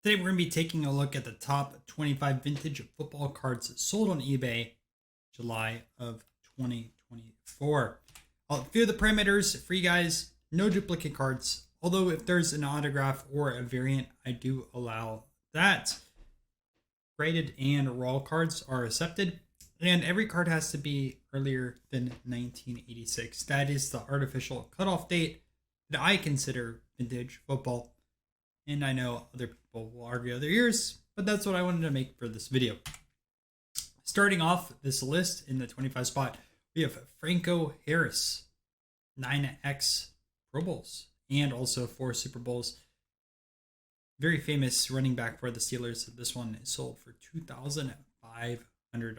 Today we're going to be taking a look at the top 25 vintage football cards sold on eBay July of 2024. A few of the parameters for you guys: no duplicate cards. Although if there's an autograph or a variant, I do allow that. Graded and raw cards are accepted. And every card has to be earlier than 1986. That is the artificial cutoff date that I consider vintage football. And I know other people will argue other years, but that's what I wanted to make for this video. Starting off this list in the 25 spot, we have Franco Harris, 9X Pro Bowls, and also 4 Super Bowls. Very famous running back for the Steelers. This one is sold for $2,500.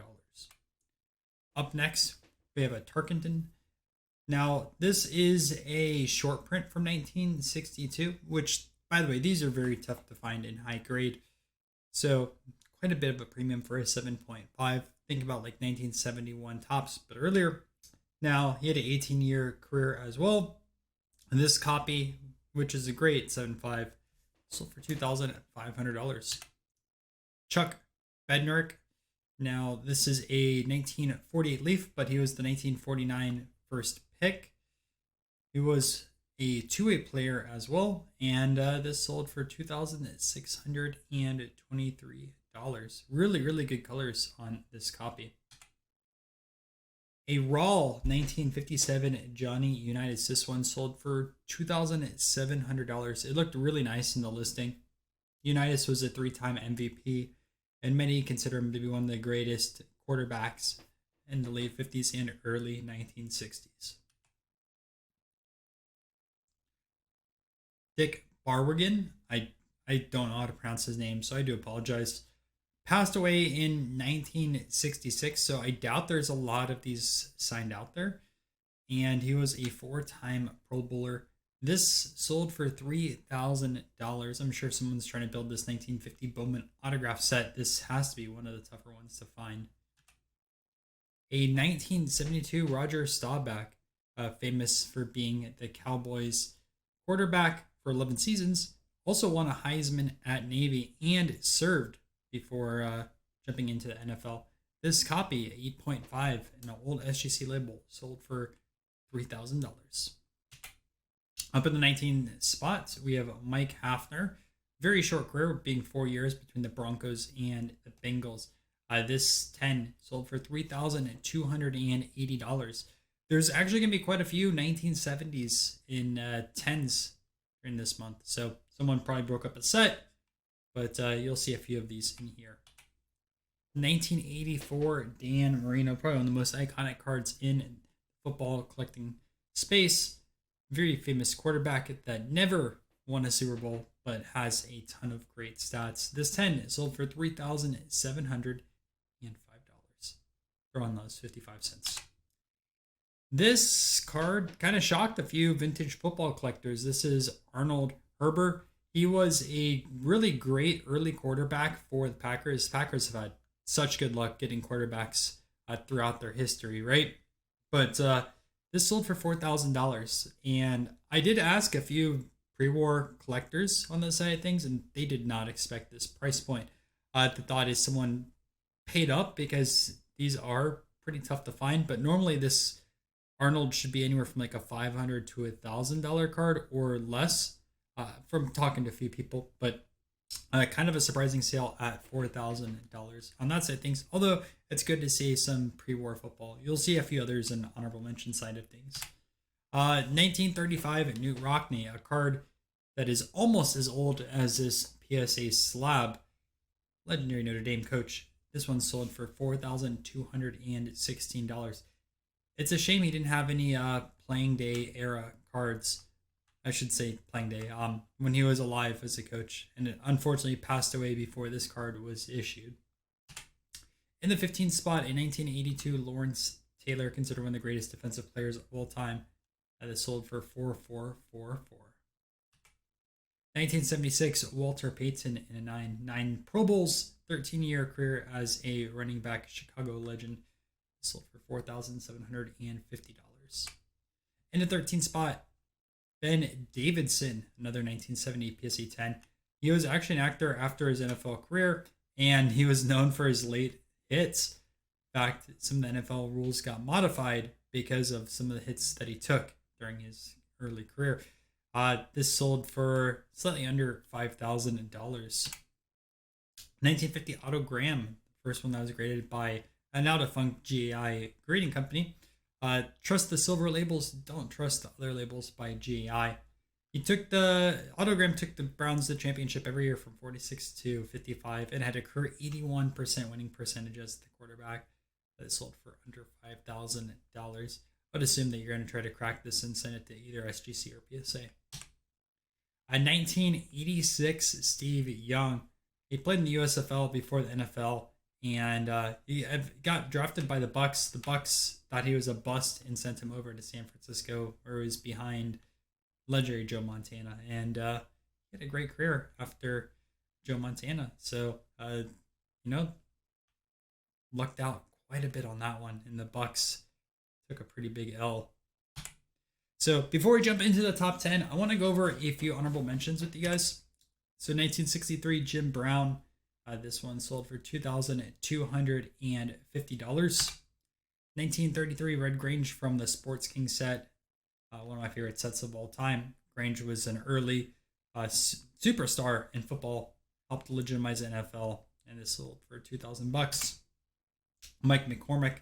Up next, we have a Tarkenton. Now, this is a short print from 1962, which, by the way, these are very tough to find in high grade. So quite a bit of a premium for a 7.5. Think about like 1971 tops, but earlier. Now, he had an 18-year career as well. And this copy, which is a great 7.5, sold for $2,500. Chuck Bednarik. Now, this is a 1948 Leaf, but he was the 1949 first pick. He was a two-way player as well, and this sold for $2,623. Really good colors on this copy. A raw 1957 Johnny Unitas. This one sold for $2,700. It looked really nice in the listing. Unitas was a 3-time MVP, and many consider him to be one of the greatest quarterbacks in the late 50s and early 1960s. Dick Barwigan, I don't know how to pronounce his name, so I do apologize. Passed away in 1966, so I doubt there's a lot of these signed out there. And he was a 4-time Pro Bowler. This sold for $3,000. I'm sure someone's trying to build this 1950 Bowman autograph set. This has to be one of the tougher ones to find. A 1972 Roger Staubach, famous for being the Cowboys quarterback for 11 seasons, also won a Heisman at Navy and served before jumping into the NFL. This copy, 8.5, in an old SGC label, sold for $3,000. Up in the 19 spots, we have Mike Hafner. Very short career, being 4 years between the Broncos and the Bengals. This 10 sold for $3,280. There's actually going to be quite a few 1970s in 10s in this month. So someone probably broke up a set, but you'll see a few of these in here. 1984 Dan Marino, probably one of the most iconic cards in football collecting space. Very famous quarterback that never won a Super Bowl, but has a ton of great stats. This 10 sold for $3,705. Throw on those 55 cents. This card kind of shocked a few vintage football collectors. This is Arnold Herber. He was a really great early quarterback for the Packers. Packers have had such good luck getting quarterbacks throughout their history, right? But this sold for $4,000. And I did ask a few pre-war collectors on the side of things, and they did not expect this price point. The thought is someone paid up because these are pretty tough to find. But normally this Arnold should be anywhere from like a $500 to $1,000 card or less, from talking to a few people. But kind of a surprising sale at $4,000 on that side of things. Although it's good to see some pre-war football. You'll see a few others in the honorable mention side of things. 1935 Newt Rockne, a card that is almost as old as this PSA slab. Legendary Notre Dame coach. This one sold for $4,216. It's a shame he didn't have any playing day era cards. I should say playing day, when he was alive as a coach, and it unfortunately passed away before this card was issued. In the 15th spot, in 1982, Lawrence Taylor, considered one of the greatest defensive players of all time, that sold for $4,444. 1976, Walter Payton in a 9 Pro Bowls, 13-year career as a running back, Chicago legend, sold for $4,750. In the 13th spot, Ben Davidson, another 1970 PSA 10. He was actually an actor after his NFL career, and he was known for his late hits. In fact, some of the NFL rules got modified because of some of the hits that he took during his early career. This sold for slightly under $5,000. 1950 Autogram, first one that was graded by a now defunct GAI grading company. Trust the silver labels, don't trust the other labels by GAI. Autogram took the Browns to the championship every year from 46 to 55 and had a career 81% winning percentage as the quarterback. That sold for under $5,000. I'd assume that you're going to try to crack this and send it to either SGC or PSA. 1986 Steve Young. He played in the USFL before the NFL, and he got drafted by the Bucks. The Bucks thought he was a bust and sent him over to San Francisco, where he was behind legendary Joe Montana, and he had a great career after Joe Montana. So, lucked out quite a bit on that one, and the Bucks took a pretty big L. So before we jump into the top 10, I want to go over a few honorable mentions with you guys. So 1963 Jim Brown. This one sold for $2,250. 1933 Red Grange from the Sports King set. One of my favorite sets of all time. Grange was an early superstar in football, helped legitimize the NFL, and this sold for $2,000. Mike McCormick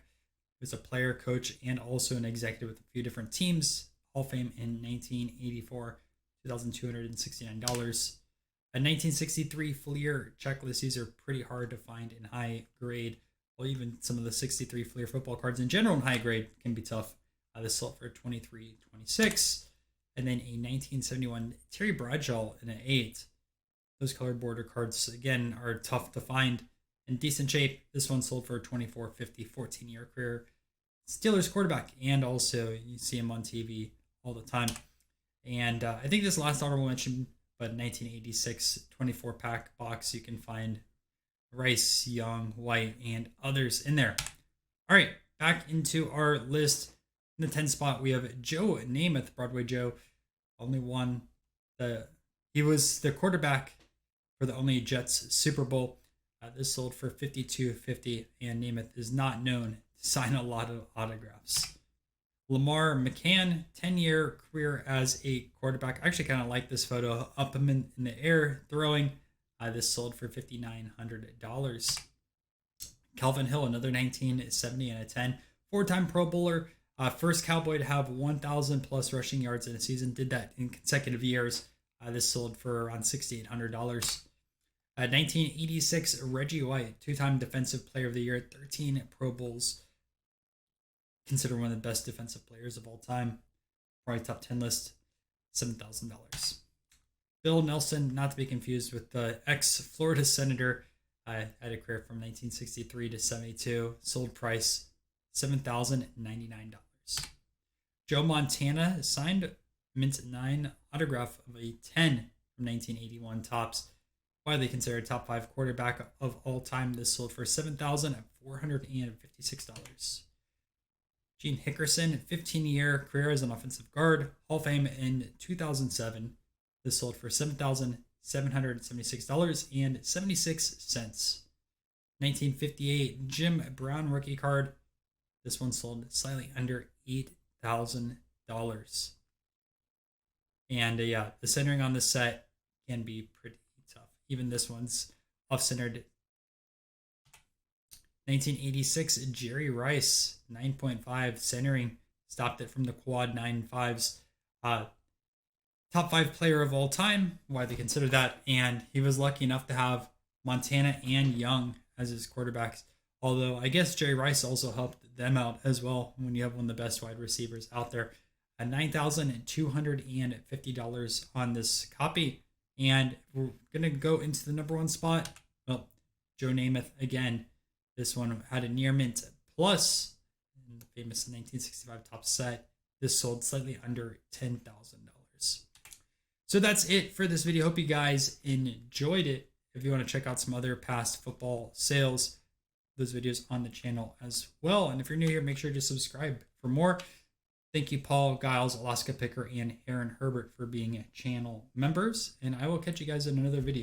was a player, coach, and also an executive with a few different teams. Hall of Fame in 1984, $2,269. A 1963 Fleer checklist. These are pretty hard to find in high grade. Well, even some of the 63 Fleer football cards in general in high grade can be tough. This sold for $23.26. And then a 1971 Terry Bradshaw in an 8. Those colored border cards, again, are tough to find. In decent shape, this one sold for $24.50, 14-year career. Steelers quarterback, and also you see him on TV all the time. And I think this last honorable mention, but 1986 24-pack box, you can find Rice, Young, White, and others in there. All right, back into our list. In the 10th spot, we have Joe Namath, Broadway Joe. Only won he was the quarterback for the only Jets Super Bowl. This sold for $52.50, and Namath is not known to sign a lot of autographs. Lamar McCann, 10-year career as a quarterback. I actually kind of like this photo. Up him in the air throwing. This sold for $5,900. Calvin Hill, another 1970 and a 10. 4-time Pro Bowler. First Cowboy to have 1,000 plus rushing yards in a season. Did that in consecutive years. This sold for around $6,800. 1986 Reggie White, 2-time Defensive Player of the Year, 13 Pro Bowls. Considered one of the best defensive players of all time. Probably top 10 list. $7,000. Bill Nelson, not to be confused with the ex-Florida Senator, had a career from 1963 to 72. Sold price $7,099. Joe Montana signed mint 9 autograph of a 10 from 1981 Topps. Widely considered top 5 quarterback of all time. This sold for $7,456. Gene Hickerson, 15-year career as an offensive guard. Hall of Fame in 2007. This sold for $7,776.76. 1958 Jim Brown rookie card. This one sold slightly under $8,000. And the centering on this set can be pretty tough. Even this one's off-centered. 1986 Jerry Rice, 9.5 centering. Stopped it from the quad 9.5s. Top 5 player of all time. Why they consider that. And he was lucky enough to have Montana and Young as his quarterbacks. Although I guess Jerry Rice also helped them out as well when you have one of the best wide receivers out there. $9,250 on this copy. And we're going to go into the number 1 spot. Well, Joe Namath again. This one had a near mint plus in the famous 1965 top set. This sold slightly under $10,000. So that's it for this video. Hope you guys enjoyed it. If you want to check out some other past football sales, those videos on the channel as well. And if you're new here, make sure to subscribe for more. Thank you, Paul, Giles, Alaska Picker, and Aaron Herbert for being channel members. And I will catch you guys in another video.